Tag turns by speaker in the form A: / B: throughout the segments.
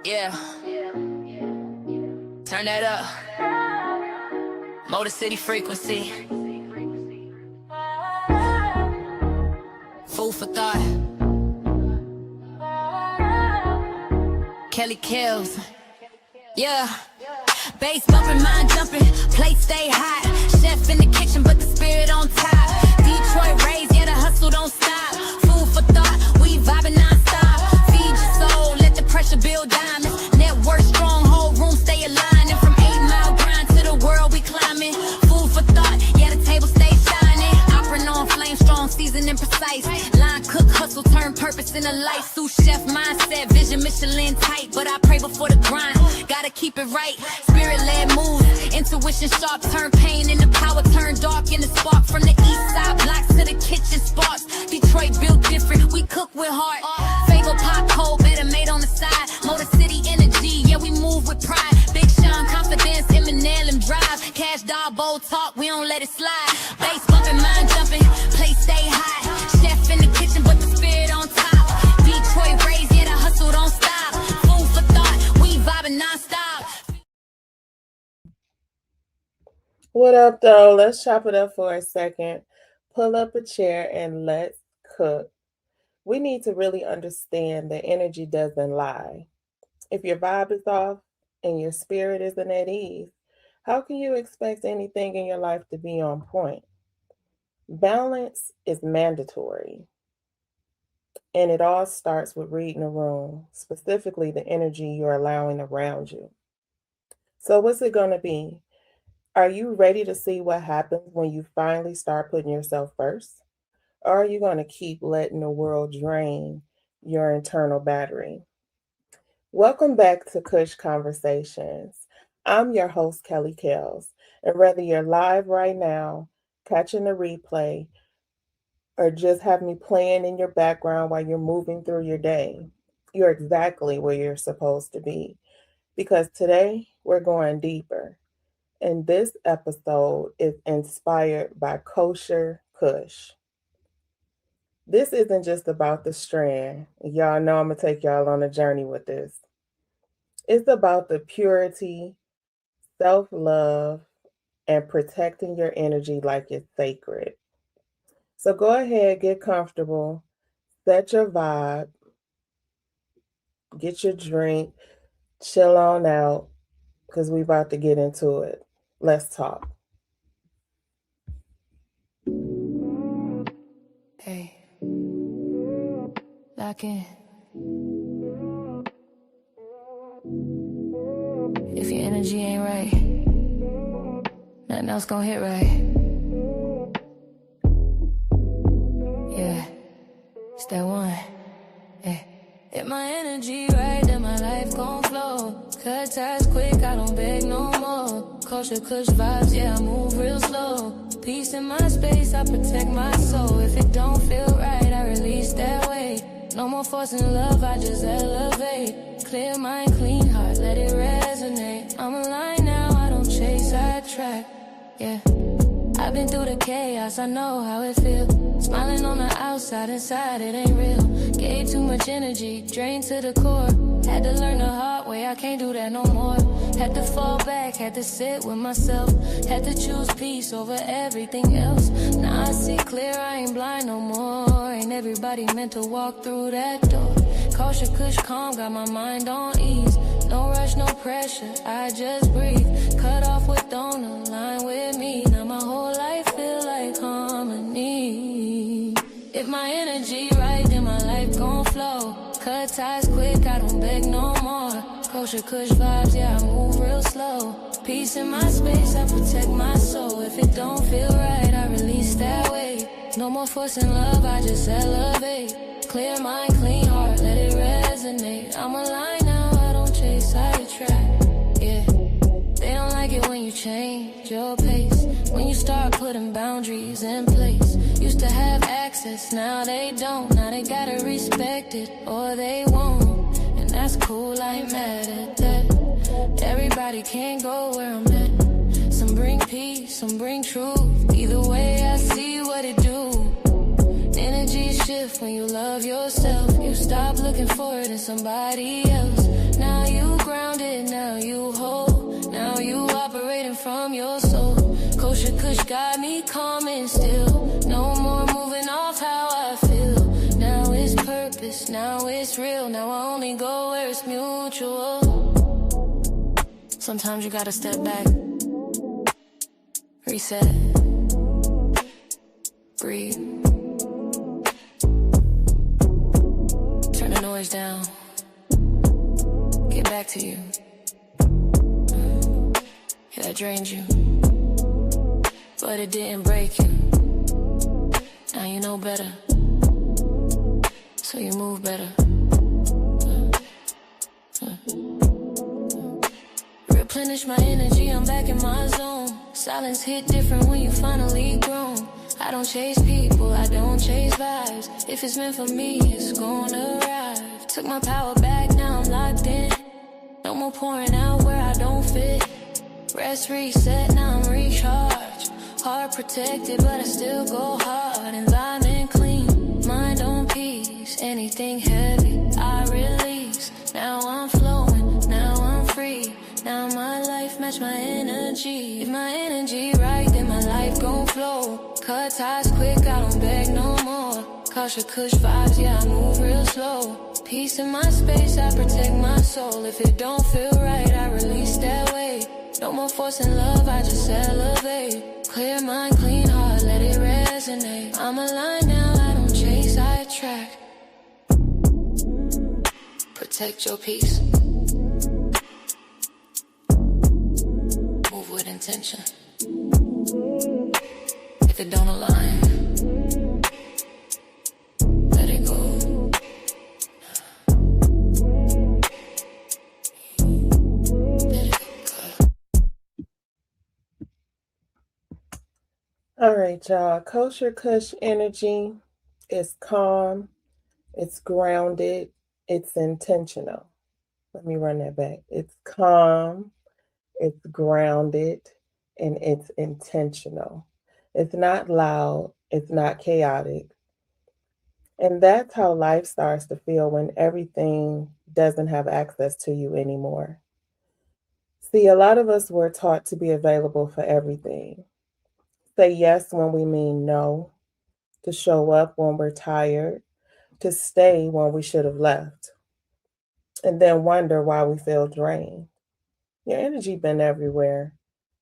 A: Yeah. Turn that up. Motor City frequency. Food for thought. Kelly Kills. Yeah. Bass bumping, mind jumping, plate stay hot. Chef in the kitchen, but the spirit on top. Detroit raised, yeah, the hustle don't stop. Food for thought, we vibing non-stop. Feed your soul, let the pressure build diamonds. Network strong, whole room stay aligned. And from 8 Mile grind to the world we climbing. Food for thought, yeah, the table stay shining. Operating on flame strong, seasoned and precise. Line cook, hustle, turn purpose into life. Sous chef mindset, vision Michelin tight. But I pray before the grind, gotta keep it right. Spirit-led moves, intuition sharp, turn pain into power, turn dark into spark. From the east side blocks to the kitchen sparks. Detroit built different, we cook with heart. Fable pop cold, better made on the side. Motor City energy, yeah, we move with pride. Big Sean, confidence, Eminem and drive. Cash doll, bold talk, we don't let it slide. Bass bumping, mind jumping, place stay high. Chef in the kitchen, but the spirit on top. Detroit raised, yeah, the hustle don't stop. Food for thought, we vibing non-stop.
B: What up, though? Let's chop it up for a second. Pull up a chair and let's cook. We need to really understand that energy doesn't lie. If your vibe is off and your spirit isn't at ease, how can you expect anything in your life to be on point? Balance is mandatory. And it all starts with reading a room, specifically the energy you're allowing around you. So what's it going to be? Are you ready to see what happens when you finally start putting yourself first? Or are you going to keep letting the world drain your internal battery? Welcome back to Kush Konversations. I'm your host, Kelly Kells. And whether you're live right now, catching the replay, or just have me playing in your background while you're moving through your day, you're exactly where you're supposed to be. Because today, we're going deeper. And this episode is inspired by Kosher Kush. This isn't just about the strand. Y'all know I'm going to take y'all on a journey with this. It's about the purity, self-love, and protecting your energy like it's sacred. So go ahead, get comfortable, set your vibe, get your drink, chill on out, because we're about to get into it. Let's talk.
A: Hey, lock in. If your energy ain't right, nothing else gonna hit right. Yeah, it's that one. Yeah. If my energy right, then my life gon' flow. Cut ties quick, I don't beg no more. Kosher Kush vibes, yeah, I move real slow. Peace in my space, I protect my soul. If it don't feel right, I release that weight. No more forcing love, I just elevate. Clear mind, clean heart, let it resonate. I'm aligned now, I don't chase, I track. Yeah, I've been through the chaos, I know how it feels. Smiling on the outside, inside it ain't real. Gave too much energy, drained to the core. Had to learn the hard way, I can't do that no more. Had to fall back, had to sit with myself. Had to choose peace over everything else. Now I see clear, I ain't blind no more. Ain't everybody meant to walk through that door. Kosher Kush calm, got my mind on ease. No rush, no pressure, I just breathe. Cut off what don't align with me. Now my whole life feel like harmony. If my energy right, then my life gon' flow. Cut ties quick, I don't beg no more. Kosher Kush vibes, yeah, I move real slow. Peace in my space, I protect my soul. If it don't feel right, I release that weight. No more forcing love, I just elevate. Clear mind, clean heart, let it resonate. I'm aligned now, I don't chase, sidetrack. Yeah, they don't like it when you change your pace. When you start putting boundaries in place. Used to have access, now they don't. Now they gotta respect it, or they won't. And that's cool, I ain't mad at that. Everybody can't go where I'm at. Some bring peace, some bring truth. Either way, I see what it do. Energy shift when you love yourself. You stop looking for it in somebody else. Now you grounded, now you whole. Now you operating from your soul. Kosher Kush got me calm and still. No more moving off how I feel. Now it's purpose, now it's real. Now I only go where it's mutual. Sometimes you gotta step back, reset, breathe, turn the noise down, get back to you. Yeah, that drained you, but it didn't break you. Now you know better, so you move better. Replenish my energy, I'm back in my zone. Silence hit different when you finally grown. I don't chase people, I don't chase vibes. If it's meant for me, it's gonna arrive. Took my power back, now I'm locked in. No more pouring out where I don't fit. Rest, reset, now I'm recharged. Heart protected, but I still go hard. Environment clean, mind on peace. Anything heavy, I release. Now I'm flowing, now I'm free. Now my life match my energy. If my energy right, then my life gon' flow. Cut ties quick, I don't beg no more. Kosher Kush vibes, yeah, I move real slow. Peace in my space, I protect my soul. If it don't feel right, I release that weight. No more forcing love, I just elevate. Clear mind, clean heart, let it resonate. I'm aligned now, I don't chase, I attract. Protect your peace. Move with intention. If it don't align, let it go. Let it go.
B: All right, y'all. Kosher Kush energy is calm, it's grounded, it's intentional. Let me run that back. It's calm, it's grounded, and it's intentional. It's not loud, it's not chaotic. And that's how life starts to feel when everything doesn't have access to you anymore. See, a lot of us were taught to be available for everything. Say yes when we mean no, to show up when we're tired, to stay when we should have left, and then wonder why we feel drained. Your energy been everywhere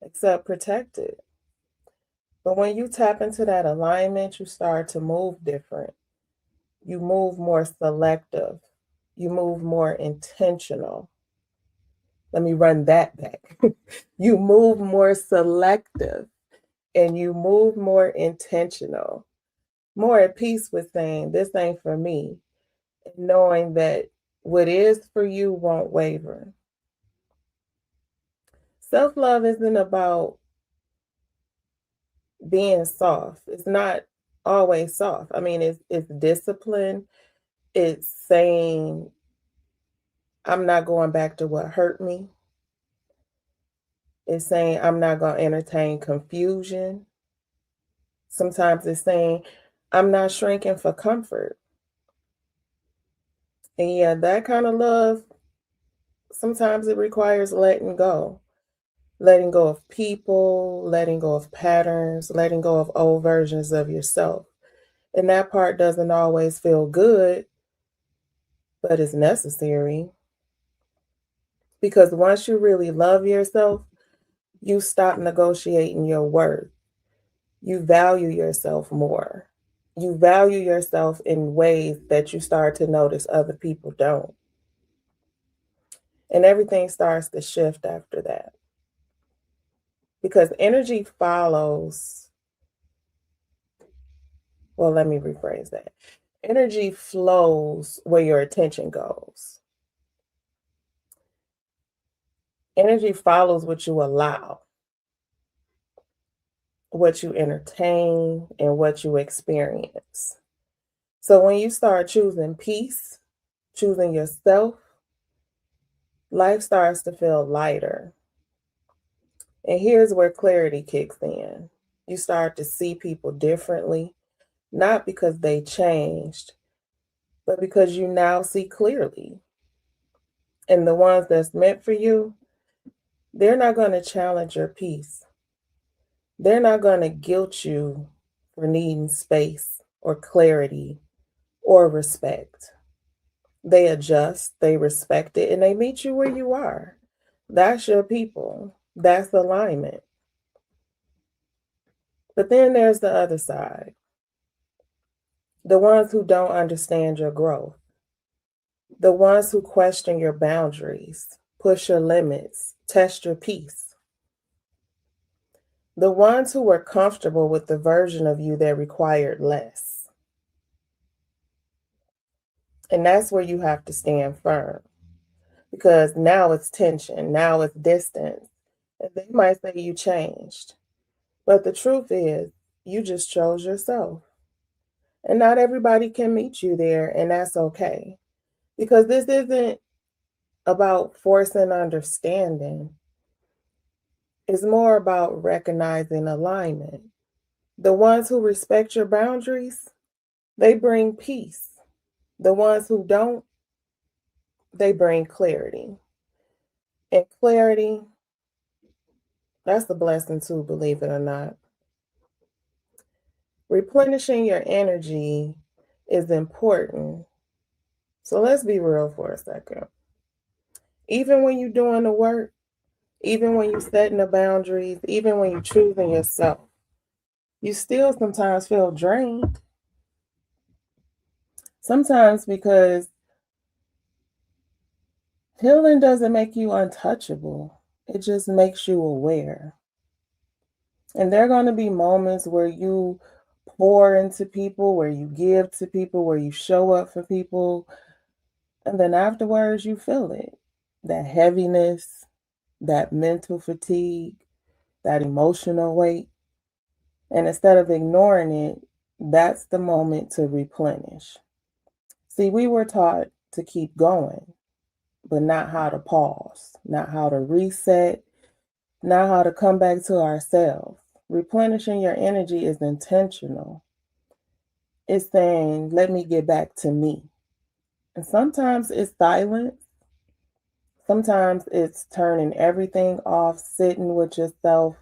B: except protected. But when you tap into that alignment, you start to move different. You move more selective. You move more intentional. Let me run that back. You move more selective and you move more intentional, more at peace with saying, this ain't for me, and knowing that what is for you won't waver. Self-love isn't about being soft. It's not always soft. I mean, it's discipline. It's saying, I'm not going back to what hurt me. It's saying, I'm not going to entertain confusion. Sometimes it's saying, I'm not shrinking for comfort. And yeah, that kind of love, sometimes it requires letting go. Letting go of people, letting go of patterns, letting go of old versions of yourself. And that part doesn't always feel good, but it's necessary. Because once you really love yourself, you stop negotiating your worth. You value yourself more. You value yourself in ways that you start to notice other people don't. And everything starts to shift after that. Because energy follows, well, let me rephrase that. Energy flows where your attention goes. Energy follows what you allow, what you entertain, and what you experience. So when you start choosing peace, choosing yourself, life starts to feel lighter. And here's where clarity kicks in. You start to see people differently, not because they changed, but because you now see clearly. And the ones that's meant for you, they're not going to challenge your peace. They're not going to guilt you for needing space or clarity or respect. They adjust, they respect it, and they meet you where you are. That's your people. That's alignment. But then there's the other side, the ones who don't understand your growth, the ones who question your boundaries, push your limits, test your peace, the ones who were comfortable with the version of you that required less. And that's where you have to stand firm, because now it's tension, now it's distance. And they might say you changed. But the truth is, you just chose yourself. And not everybody can meet you there, and that's okay. Because this isn't about forcing understanding, it's more about recognizing alignment. The ones who respect your boundaries, they bring peace. The ones who don't, they bring clarity. And clarity, that's the blessing too, believe it or not. Replenishing your energy is important. So let's be real for a second. Even when you're doing the work, even when you're setting the boundaries, even when you're choosing yourself, you still sometimes feel drained. Sometimes because healing doesn't make you untouchable, it just makes you aware. And there are going to be moments where you pour into people, where you give to people, where you show up for people. And then afterwards, you feel it, that heaviness, that mental fatigue, that emotional weight. And instead of ignoring it, that's the moment to replenish. See, we were taught to keep going, but not how to pause, not how to reset, not how to come back to ourselves. Replenishing your energy is intentional. It's saying, let me get back to me. And sometimes it's silence. Sometimes it's turning everything off, sitting with yourself,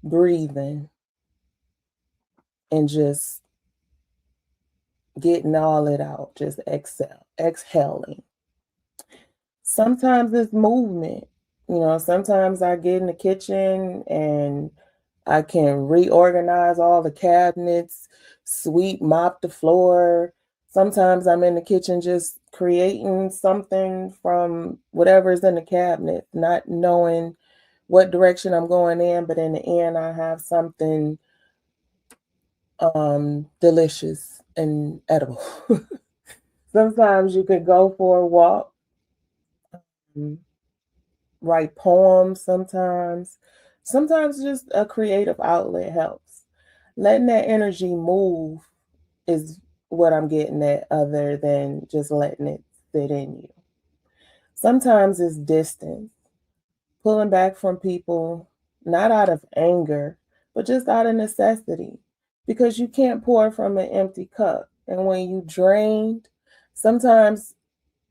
B: breathing, and just getting all it out, just exhaling. Sometimes it's movement. Sometimes I get in the kitchen and I can reorganize all the cabinets, sweep, mop the floor. Sometimes I'm in the kitchen just creating something from whatever's in the cabinet, not knowing what direction I'm going in, but in the end, I have something delicious and edible. Sometimes you could go for a walk, write poems sometimes. Sometimes just a creative outlet helps. Letting that energy move is what I'm getting at, other than just letting it sit in you. Sometimes it's distance, pulling back from people, not out of anger, but just out of necessity, because you can't pour from an empty cup. And sometimes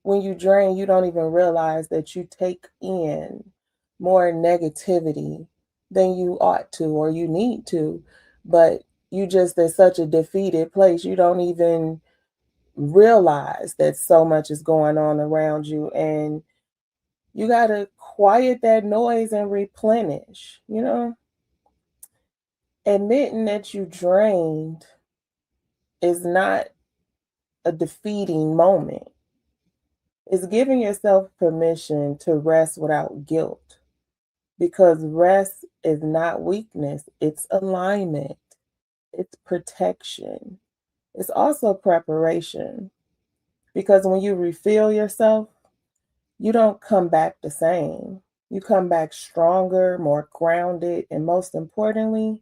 B: when you drain, you don't even realize that you take in more negativity than you ought to or you need to. But you just, there's such a defeated place, you don't even realize that so much is going on around you. And you got to quiet that noise and replenish, Admitting that you drained is not a defeating moment. It's giving yourself permission to rest without guilt, because rest is not weakness, it's alignment, it's protection. It's also preparation, because when you refill yourself, you don't come back the same. You come back stronger, more grounded, and most importantly,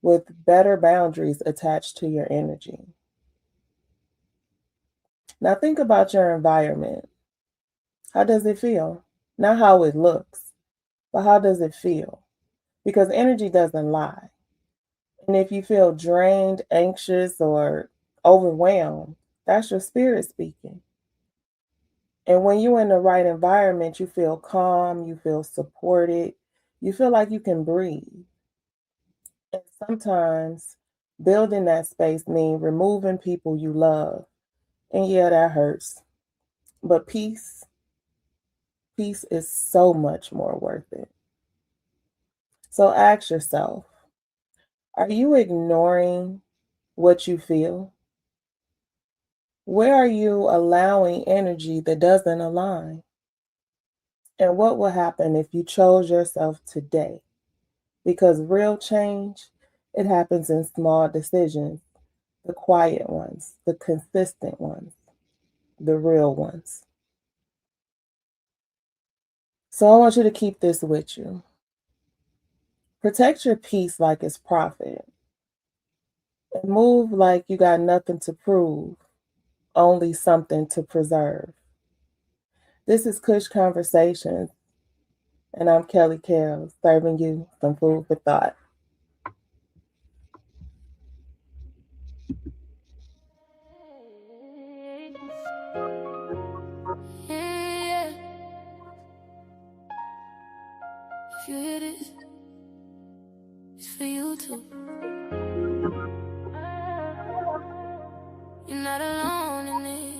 B: with better boundaries attached to your energy. Now think about your environment. How does it feel? Not how it looks, but how does it feel? Because energy doesn't lie. And if you feel drained, anxious, or overwhelmed, that's your spirit speaking. And when you're in the right environment, you feel calm, you feel supported, you feel like you can breathe. And sometimes building that space means removing people you love. And yeah, that hurts. But peace is so much more worth it. So ask yourself, are you ignoring what you feel? Where are you allowing energy that doesn't align? And what will happen if you chose yourself today? Because real change, it happens in small decisions, the quiet ones, the consistent ones, the real ones. So I want you to keep this with you. Protect your peace like it's profit. And move like you got nothing to prove, only something to preserve. This is Kush Konversations, and I'm Kelly Kells, serving you some food for thought.
A: Yeah. If you hear this, it's for you too. You're not alone in this.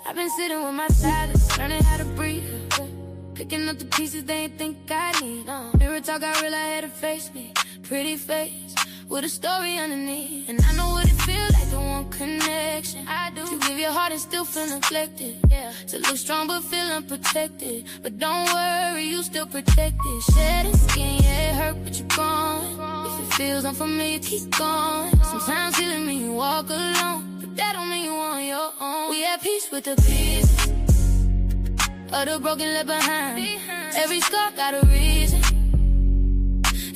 A: I've been sitting with my silence, learning how to breathe. Picking up the pieces they ain't think I need. Mirror talk, I real, I had to face me. Pretty face with a story underneath. And I know what it feels like, the one connection. I do. You give your heart and still feel neglected. Yeah. To look strong but feel unprotected. But don't worry, you still protected. Shedding skin, yeah, it hurt, but you're gone. If it feels unfamiliar, keep going. Sometimes healing mean you walk alone, but that don't mean you on your own. We at peace with the pieces of the broken left behind. Every scar got a reason.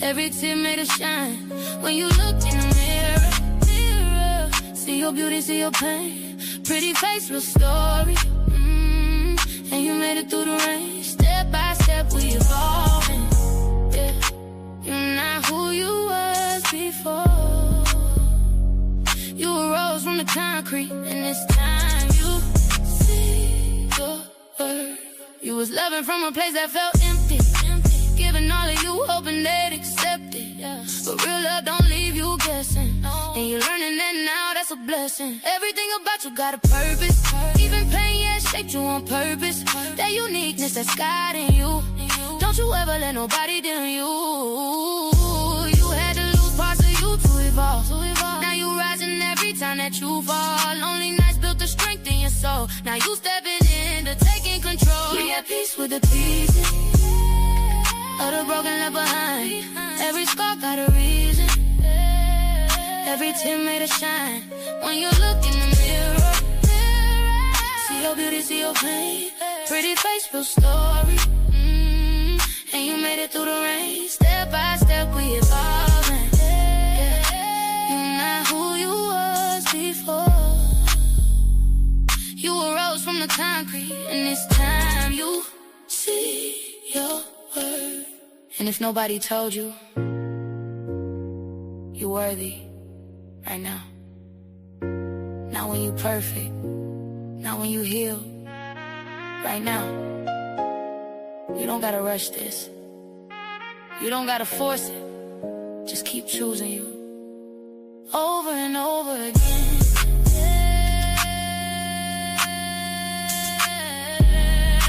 A: Every tear made a shine. When you look in the mirror, see your beauty, see your pain. Pretty face, real story. And you made it through the rain. Step by step, we evolving. Yeah, you're not who you was before. You arose from the concrete, and it's time you see your worth. You was loving from a place that felt empty. Giving all of you, hoping they'd accept it. Yeah. But real love don't leave you guessing. No. And you're learning that now, that's a blessing. Everything about you got a purpose. Even pain, yeah, shaped you on purpose. That uniqueness that's guiding you. Don't you ever let nobody dim you. You had to lose parts of you to evolve. Now you rising every time that you fall. Lonely nights built the strength in your soul. Now you stepping in to taking control. We at peace with the pieces of the broken left behind. Every scar got a reason. Every tear made a shine. When you look in the mirror, see your beauty, see your pain. Pretty face, real story. And you made it through the rain. Step by step, we evolving. Yeah. You're not who you was before. You arose from the concrete, and it's time you see your worth. And if nobody told you, you're worthy right now. Not when you perfect, not when you heal. Right now. You don't gotta rush this. You don't gotta force it. Just keep choosing you over and over again.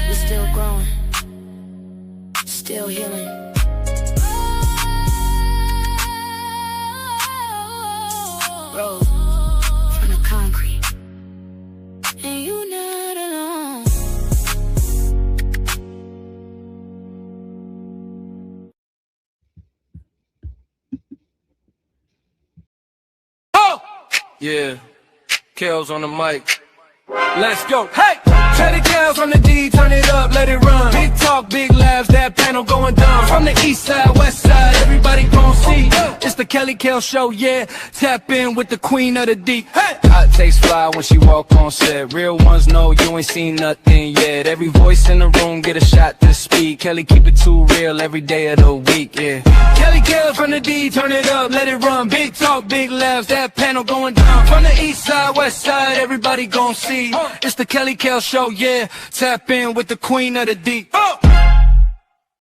A: You're still growing, still healing. Rose from the concrete, and you not alone.
C: Oh! Yeah, Kells on the mic. Let's go. Hey! Kelly Cal from the D, turn it up, let it run. Big talk, big laughs, that panel going dumb. From the east side, west side, everybody gon' see. It's the Kelly Cal show, yeah. Tap in with the queen of the deep. Hey! Hot takes fly when she walk on set. Real ones know you ain't seen nothing yet. Every voice in the room get a shot to speak. Kelly keep it too real every day of the week, yeah. Kelly Cal from the D, turn it up, let it run. Big talk, big laughs, that panel going down. From the east side, west side, everybody gon' see. It's the Kelly Cal show, yeah. Tap in with the queen of the deep.